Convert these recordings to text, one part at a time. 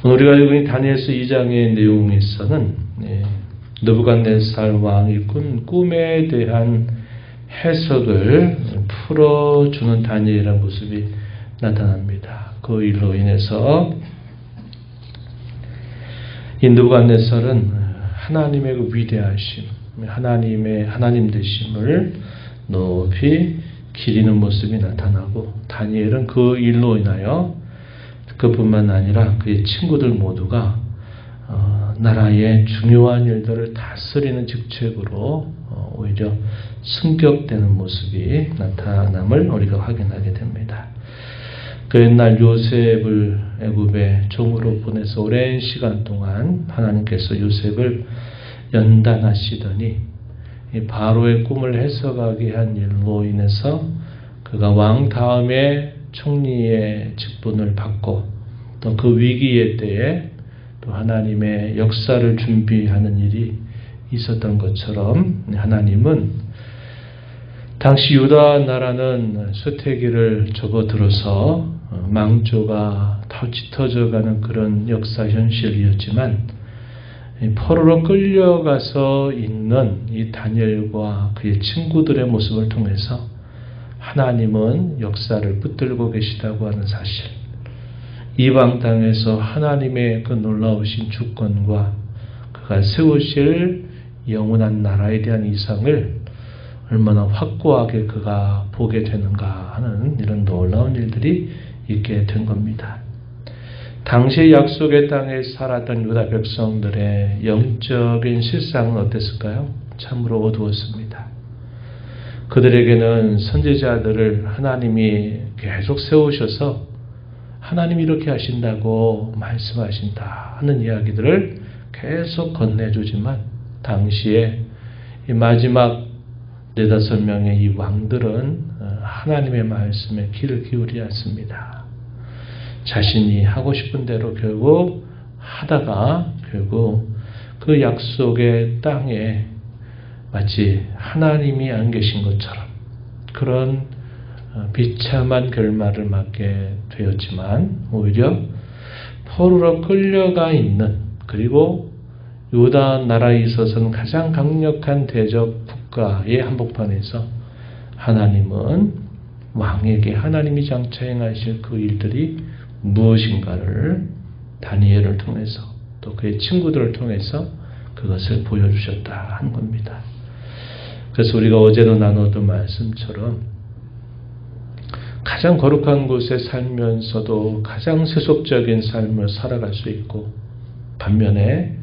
오늘 우리가 읽은 이 다니엘서 2장의 내용에서는 느부갓네살 왕이 꾼 꿈에 대한 해석을 풀어주는 다니엘의 모습이 나타납니다. 그 일로 인해서 이 느부갓네살은 하나님의 그 위대하심, 하나님 되심을 높이 기리는 모습이 나타나고, 다니엘은 그 일로 인하여 그뿐만 아니라 그의 친구들 모두가 나라의 중요한 일들을 다스리는 직책으로 오히려 승격되는 모습이 나타남을 우리가 확인하게 됩니다. 그 옛날 요셉을 애굽에 종으로 보내서 오랜 시간 동안 하나님께서 요셉을 연단하시더니 바로의 꿈을 해석하게 한 일로 인해서 그가 왕 다음에 총리의 직분을 받고, 또 그 위기의 때에 또 하나님의 역사를 준비하는 일이 있었던 것처럼, 하나님은 당시 유다 나라는 쇠퇴기를 접어들어서 망조가 더 짙어져가는 그런 역사 현실이었지만, 포로로 끌려가서 있는 이 다니엘과 그의 친구들의 모습을 통해서 하나님은 역사를 붙들고 계시다고 하는 사실, 이방 땅에서 하나님의 그 놀라우신 주권과 그가 세우실 영원한 나라에 대한 이상을 얼마나 확고하게 그가 보게 되는가 하는 이런 놀라운 일들이 있게 된 겁니다. 당시 약속의 땅에 살았던 유다 백성들의 영적인 실상은 어땠을까요? 참으로 어두웠습니다. 그들에게는 선지자들을 하나님이 계속 세우셔서 하나님이 이렇게 하신다고 말씀하신다 하는 이야기들을 계속 건네주지만, 당시에 이 마지막 4-5명의 이 왕들은 하나님의 말씀에 귀를 기울이지 않습니다. 자신이 하고 싶은 대로 결국 하다가 결국 그 약속의 땅에 마치 하나님이 안 계신 것처럼 그런 비참한 결말을 맞게 되었지만, 오히려 포로로 끌려가 있는, 그리고 유다 나라에 있어서는 가장 강력한 대적 국가의 한복판에서 하나님은 왕에게 하나님이 장차 행하실 그 일들이 무엇인가를 다니엘을 통해서 또 그의 친구들을 통해서 그것을 보여주셨다 하는 겁니다. 그래서 우리가 어제도 나눴던 말씀처럼 가장 거룩한 곳에 살면서도 가장 세속적인 삶을 살아갈 수 있고, 반면에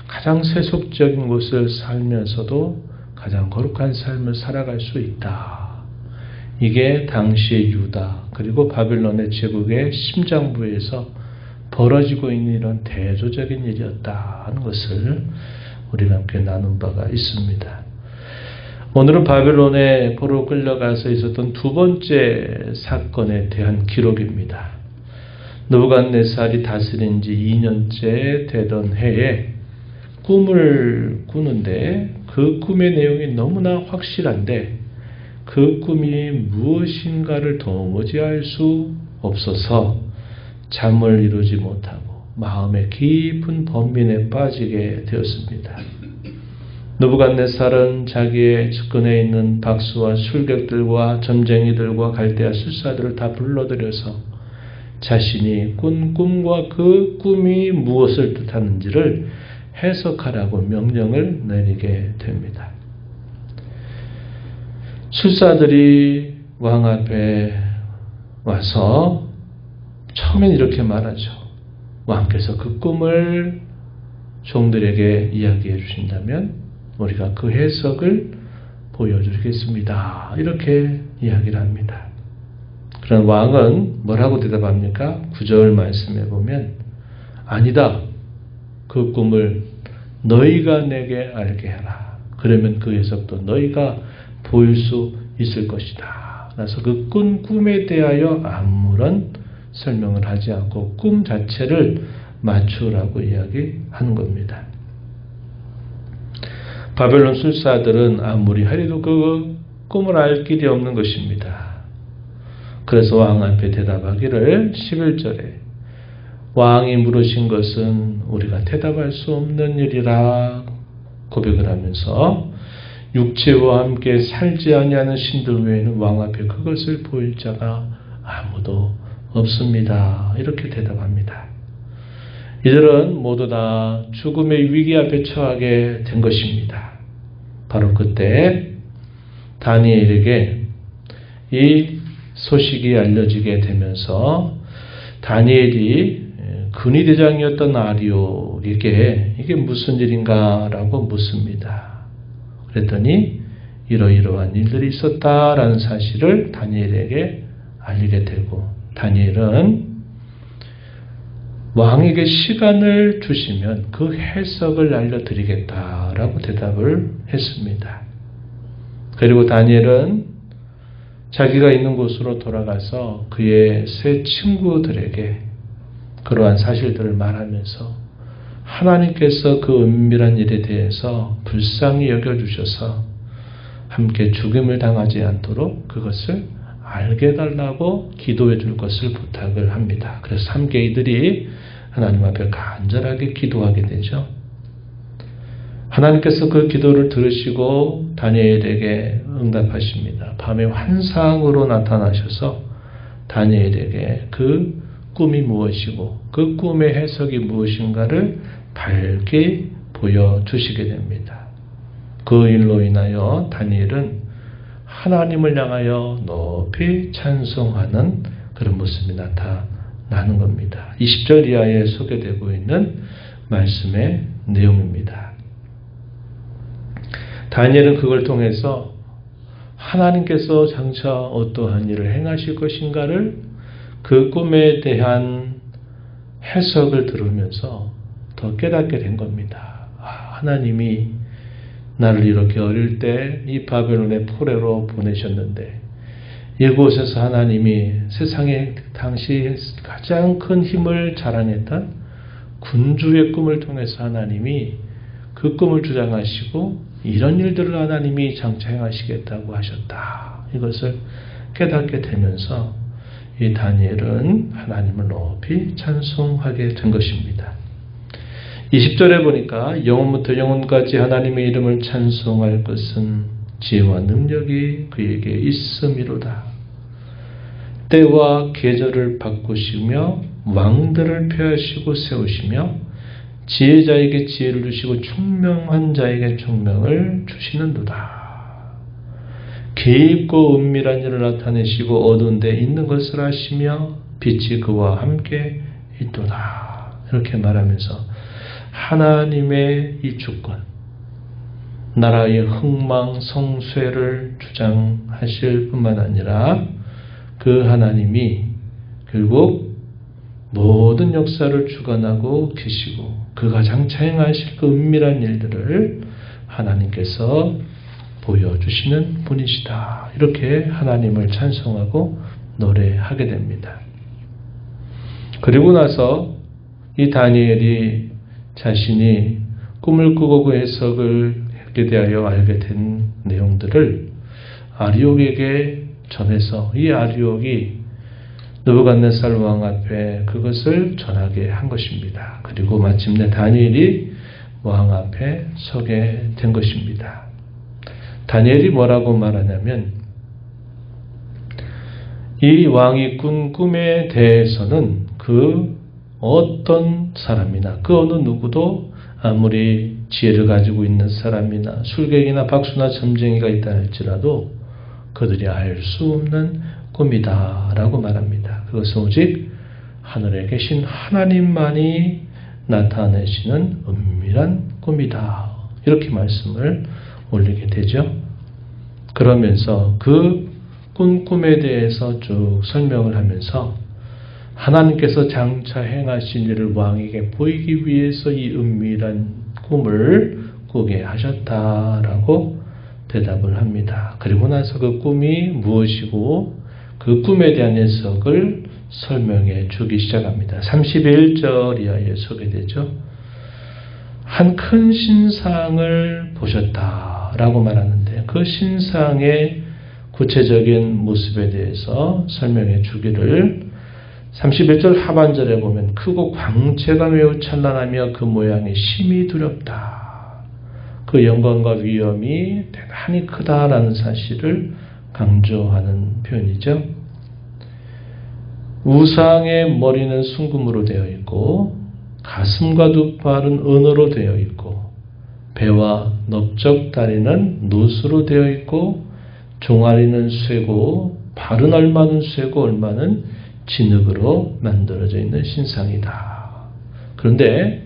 가장 세속적인 곳을 살면서도 가장 거룩한 삶을 살아갈 수 있다. 이게 당시의 유다 그리고 바빌론의 제국의 심장부에서 벌어지고 있는 이런 대조적인 일이었다 하는 것을 우리가 함께 나눈 바가 있습니다. 오늘은 바빌론에 포로 끌려가서 있었던 두 번째 사건에 대한 기록입니다. 느부갓네살이 다스린 지 2년째 되던 해에 꿈을 꾸는데, 그 꿈의 내용이 너무나 확실한데 그 꿈이 무엇인가를 도무지 알 수 없어서 잠을 이루지 못하고 마음의 깊은 번민에 빠지게 되었습니다. 느부갓네살은 자기의 측근에 있는 박수와 술객들과 점쟁이들과 갈대아 술사들을 다 불러들여서 자신이 꾼 꿈과 그 꿈이 무엇을 뜻하는지를 해석하라고 명령을 내리게 됩니다. 술사들이 왕 앞에 와서 처음엔 이렇게 말하죠. 왕께서 그 꿈을 종들에게 이야기해 주신다면 우리가 그 해석을 보여주겠습니다. 이렇게 이야기를 합니다. 그런 왕은 뭐라고 대답합니까? 9절 말씀에 보면, 아니다. 그 꿈을 너희가 내게 알게 해라. 그러면 그 해석도 너희가 보일 수 있을 것이다. 그래서 그 꾼 꿈에 대하여 아무런 설명을 하지 않고 꿈 자체를 맞추라고 이야기하는 겁니다. 바벨론 술사들은 아무리 하리도 그 꿈을 알 길이 없는 것입니다. 그래서 왕 앞에 대답하기를 11절에 왕이 물으신 것은 우리가 대답할 수 없는 일이라 고백을 하면서 육체와 함께 살지 아니하는 신들 외에는 왕 앞에 그것을 보일 자가 아무도 없습니다. 이렇게 대답합니다. 이들은 모두 다 죽음의 위기 앞에 처하게 된 것입니다. 바로 그때 다니엘에게 이 소식이 알려지게 되면서 다니엘이 근위대장이었던 아리옥에게 이게 무슨 일인가라고 묻습니다. 그랬더니 이러이러한 일들이 있었다라는 사실을 다니엘에게 알리게 되고, 다니엘은 왕에게 시간을 주시면 그 해석을 알려드리겠다라고 대답을 했습니다. 그리고 다니엘은 자기가 있는 곳으로 돌아가서 그의 세 친구들에게 그러한 사실들을 말하면서 하나님께서 그 은밀한 일에 대해서 불쌍히 여겨주셔서 함께 죽임을 당하지 않도록 그것을 알게 해달라고 기도해 줄 것을 부탁을 합니다. 그래서 함께 이들이 하나님 앞에 간절하게 기도하게 되죠. 하나님께서 그 기도를 들으시고 다니엘에게 응답하십니다. 밤에 환상으로 나타나셔서 다니엘에게 그 꿈이 무엇이고 그 꿈의 해석이 무엇인가를 밝게 보여주시게 됩니다. 그 일로 인하여 다니엘은 하나님을 향하여 높이 찬송하는 그런 모습이 나타나는 겁니다. 20절 이하에 소개되고 있는 말씀의 내용입니다. 다니엘은 그걸 통해서 하나님께서 장차 어떠한 일을 행하실 것인가를 그 꿈에 대한 해석을 들으면서 더 깨닫게 된 겁니다. 하나님이 나를 이렇게 어릴 때 이 바벨론의 포로로 보내셨는데 이곳에서 하나님이 세상에 당시 가장 큰 힘을 자랑했던 군주의 꿈을 통해서 하나님이 그 꿈을 주장하시고 이런 일들을 하나님이 장차 행하시겠다고 하셨다. 이것을 깨닫게 되면서 이 다니엘은 하나님을 높이 찬송하게 된 것입니다. 20절에 보니까 영원부터 영원까지 하나님의 이름을 찬송할 것은 지혜와 능력이 그에게 있음이로다. 때와 계절을 바꾸시며 왕들을 폐하시고 세우시며 지혜자에게 지혜를 주시고 총명한 자에게 총명을 주시는도다. 깊고 은밀한 일을 나타내시고 어두운 데 있는 것을 아시며 빛이 그와 함께 있도다. 이렇게 말하면서 하나님의 이 주권, 나라의 흥망성쇠를 주장하실 뿐만 아니라 그 하나님이 결국 모든 역사를 주관하고 계시고 그가 장차 행하실 그 은밀한 일들을 하나님께서 보여주시는 분이시다. 이렇게 하나님을 찬송하고 노래하게 됩니다. 그리고 나서 이 다니엘이 자신이 꿈을 꾸고 그 해석을 하게 대하여 알게 된 내용들을 아리옥에게 전해서 이 아리옥이 느부갓네살 왕 앞에 그것을 전하게 한 것입니다. 그리고 마침내 다니엘이 왕 앞에 서게 된 것입니다. 다니엘이 뭐라고 말하냐면 이 왕이 꾼 꿈에 대해서는 그 어떤 사람이나 그 어느 누구도 아무리 지혜를 가지고 있는 사람이나 술객이나 박수나 점쟁이가 있다 할지라도 그들이 알 수 없는 꿈이다 라고 말합니다. 그것은 오직 하늘에 계신 하나님만이 나타내시는 은밀한 꿈이다. 이렇게 말씀을 올리게 되죠. 그러면서 그 꿈에 대해서 쭉 설명을 하면서 하나님께서 장차 행하신 일을 왕에게 보이기 위해서 이 은밀한 꿈을 꾸게 하셨다라고 대답을 합니다. 그리고 나서 그 꿈이 무엇이고 그 꿈에 대한 해석을 설명해 주기 시작합니다. 31절 이하에 소개되죠. 한 큰 신상을 보셨다라고 말하는데 그 신상의 구체적인 모습에 대해서 설명해 주기를 31절 하반절에 보면 크고 광채가 매우 찬란하며 그 모양이 심히 두렵다. 그 영광과 위엄이 대단히 크다라는 사실을 강조하는 표현이죠. 우상의 머리는 순금으로 되어 있고 가슴과 두 팔은 은으로 되어 있고 배와 넓적 다리는 노수로 되어 있고 종아리는 쇠고 발은 얼마는 쇠고 얼마는 진흙으로 만들어져 있는 신상이다. 그런데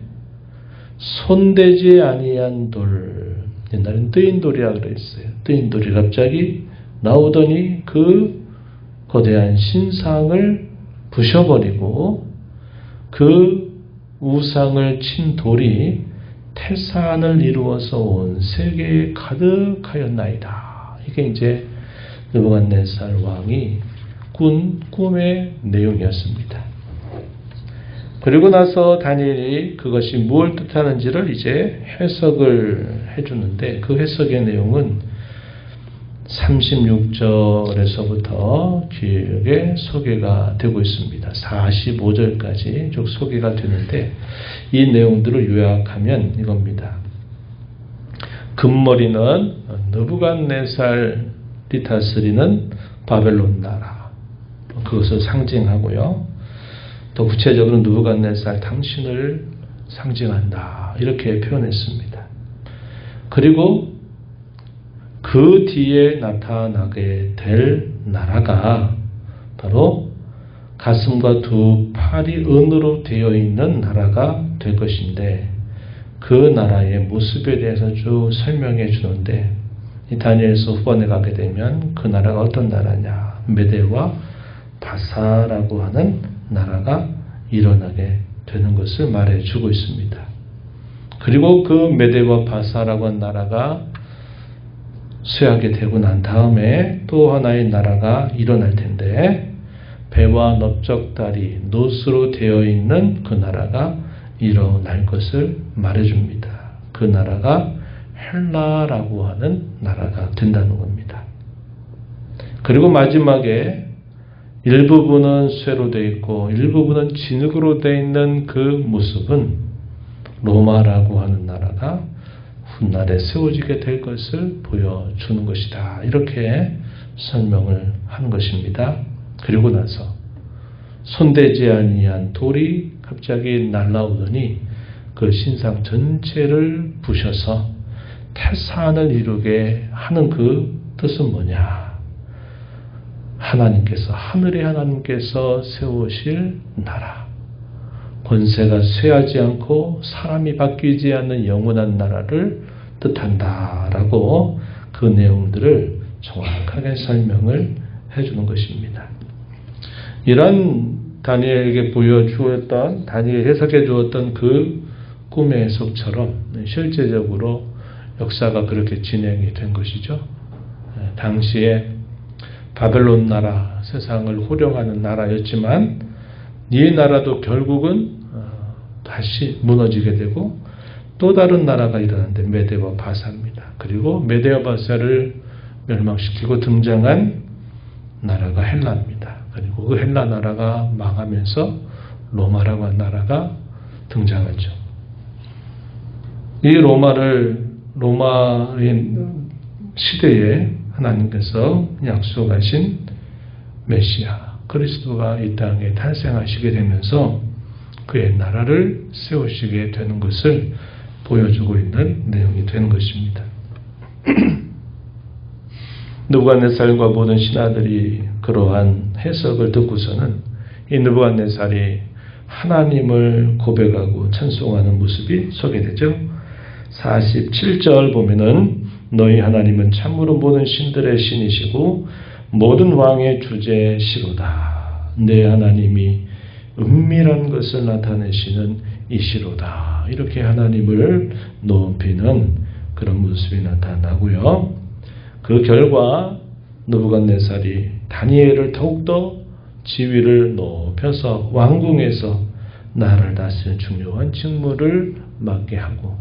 손대지 아니한 돌, 옛날엔 뜨인돌이라 그랬어요. 뜨인돌이 갑자기 나오더니 그 거대한 신상을 부셔버리고 그 우상을 친 돌이 태산을 이루어서 온 세계에 가득하였나이다. 이게 이제 느부갓네살 왕이 꾼 꿈의 내용이었습니다. 그리고 나서 다니엘이 그것이 무엇을 뜻하는지를 이제 해석을 해주는데 그 해석의 내용은 36절에서부터 길게 소개가 되고 있습니다. 45절까지 쭉 소개가 되는데 이 내용들을 요약하면 이겁니다. 금머리는 느부갓네살이 다스리는 바벨론 나라, 그것을 상징하고요. 더 구체적으로 느부갓네살 당신을 상징한다, 이렇게 표현했습니다. 그리고 그 뒤에 나타나게 될 나라가 바로 가슴과 두 팔이 은으로 되어 있는 나라가 될 것인데 그 나라의 모습에 대해서 쭉 설명해 주는데 이 다니엘서 후반에 가게 되면 그 나라가 어떤 나라냐, 메대와 바사라고 하는 나라가 일어나게 되는 것을 말해 주고 있습니다. 그리고 그 메대와 바사라고 하는 나라가 쇠하게 되고 난 다음에 또 하나의 나라가 일어날 텐데 배와 넓적 다리, 노스로 되어 있는 그 나라가 일어날 것을 말해줍니다. 그 나라가 헬라라고 하는 나라가 된다는 겁니다. 그리고 마지막에 일부분은 쇠로 되어 있고 일부분은 진흙으로 되어 있는 그 모습은 로마라고 하는 나라가 훗날에 세워지게 될 것을 보여주는 것이다. 이렇게 설명을 하는 것입니다. 그리고 나서 손대지 아니한 돌이 갑자기 날아오더니 그 신상 전체를 부셔서 태산을 이루게 하는 그 뜻은 뭐냐? 하나님께서, 하늘의 하나님께서 세우실 나라, 권세가 쇠하지 않고 사람이 바뀌지 않는 영원한 나라를 뜻한다라고 그 내용들을 정확하게 설명을 해주는 것입니다. 이런 다니엘에게 보여주었던, 다니엘 해석해 주었던 그 꿈의 해석처럼 실제적으로 역사가 그렇게 진행이 된 것이죠. 당시에 바벨론 나라, 세상을 호령하는 나라였지만 이 나라도 결국은 다시 무너지게 되고 또 다른 나라가 일어났는데 메대와 바사입니다. 그리고 메대와 바사를 멸망시키고 등장한 나라가 헬라입니다. 그리고 그 헬라 나라가 망하면서 로마라고 하는 나라가 등장하죠. 이 로마의 시대에 하나님께서 약속하신 메시아 그리스도가 이 땅에 탄생하시게 되면서 그의 나라를 세우시게 되는 것을 보여주고 있는 내용이 되는 것입니다. 느부갓네살과 모든 신하들이 그러한 해석을 듣고서는 이 느부갓네살이 하나님을 고백하고 찬송하는 모습이 소개되죠. 47절 보면은 너희 하나님은 참으로 모든 신들의 신이시고 모든 왕의 주제시로다. 내 하나님이 은밀한 것을 나타내시는 이시로다. 이렇게 하나님을 높이는 그런 모습이 나타나고요. 그 결과 느부갓네살이 다니엘을 더욱더 지위를 높여서 왕궁에서 나라를 다스리는 중요한 직무를 맡게 하고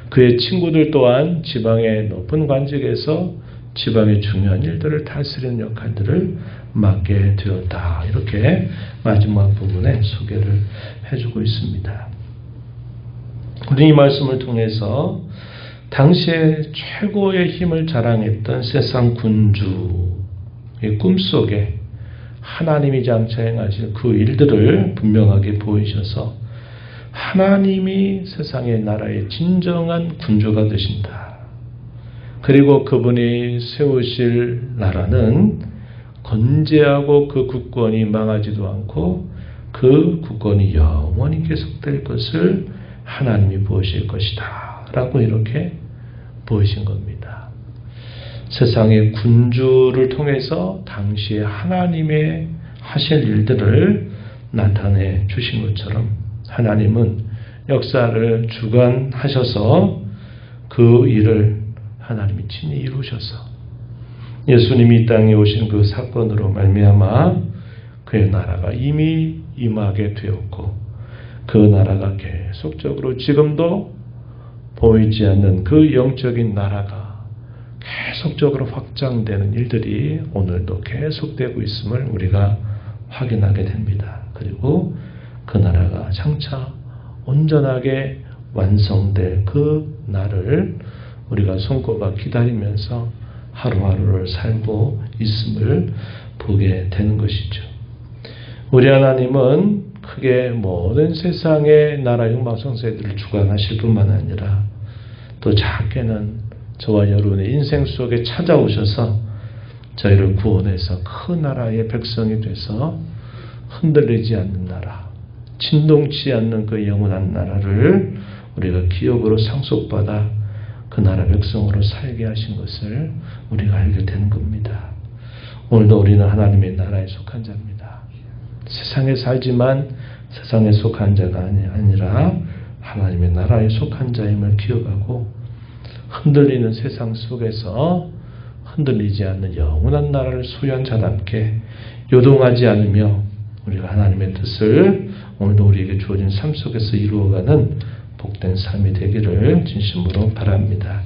그의 친구들 또한 지방의 높은 관직에서 지방의 중요한 일들을 다스리는 역할들을 맡게 되었다. 이렇게 마지막 부분에 소개를 해주고 있습니다. 우리 이 말씀을 통해서 당시에 최고의 힘을 자랑했던 세상 군주의 꿈속에 하나님이 장차 행하실 그 일들을 분명하게 보이셔서 하나님이 세상의 나라의 진정한 군주가 되신다. 그리고 그분이 세우실 나라는 건재하고 그 국권이 망하지도 않고 그 국권이 영원히 계속될 것을 하나님이 보실 것이다. 라고 이렇게 보이신 겁니다. 세상의 군주를 통해서 당시에 하나님의 하실 일들을 나타내 주신 것처럼 하나님은 역사를 주관하셔서 그 일을 하나님이 친히 이루셔서 예수님이 이 땅에 오신 그 사건으로 말미암아 그의 나라가 이미 임하게 되었고 그 나라가 계속적으로 지금도 보이지 않는 그 영적인 나라가 계속적으로 확장되는 일들이 오늘도 계속되고 있음을 우리가 확인하게 됩니다. 그리고 그 나라가 장차 온전하게 완성될 그 날을 우리가 손꼽아 기다리면서 하루하루를 살고 있음을 보게 되는 것이죠. 우리 하나님은 크게 모든 세상의 나라 흉망성쇠들을 주관하실 뿐만 아니라 또 작게는 저와 여러분의 인생 속에 찾아오셔서 저희를 구원해서 큰 나라의 백성이 돼서 흔들리지 않는 나라, 진동치 않는 그 영원한 나라를 우리가 기업으로 상속받아 그 나라 백성으로 살게 하신 것을 우리가 알게 되는 겁니다. 오늘도 우리는 하나님의 나라에 속한 자입니다. 세상에 살지만 세상에 속한 자가 아니라 하나님의 나라에 속한 자임을 기억하고 흔들리는 세상 속에서 흔들리지 않는 영원한 나라를 소유한 자답게 요동하지 않으며 우리가 하나님의 뜻을 오늘도 우리에게 주어진 삶 속에서 이루어가는 복된 삶이 되기를 진심으로 바랍니다.